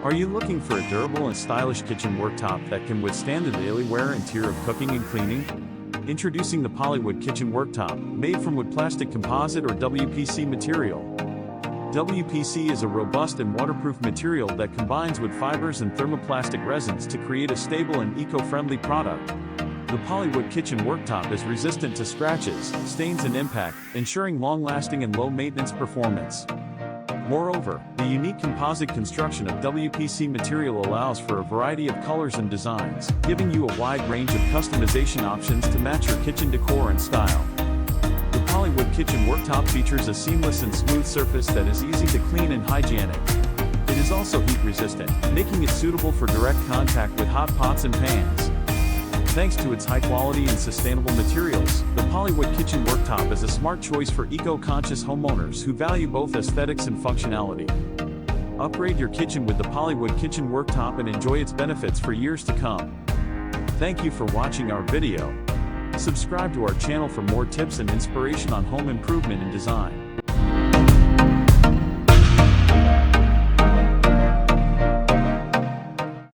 Are you looking for a durable and stylish kitchen worktop that can withstand the daily wear and tear of cooking and cleaning? Introducing the Polywood kitchen worktop, made from wood plastic composite or WPC material. WPC is a robust and waterproof material that combines wood fibers and thermoplastic resins to create a stable and eco-friendly product. The Polywood kitchen worktop is resistant to scratches, stains and impact, ensuring long-lasting and low-maintenance performance. Moreover, the unique composite construction of WPC material allows for a variety of colors and designs, giving you a wide range of customization options to match your kitchen decor and style. The Polywood kitchen worktop features a seamless and smooth surface that is easy to clean and hygienic. It is also heat resistant, making it suitable for direct contact with hot pots and pans. Thanks to its high quality and sustainable materials, the Polywood kitchen worktop is a smart choice for eco-conscious homeowners who value both aesthetics and functionality. Upgrade your kitchen with the Polywood kitchen worktop and enjoy its benefits for years to come. Thank you for watching our video. Subscribe to our channel for more tips and inspiration on home improvement and design.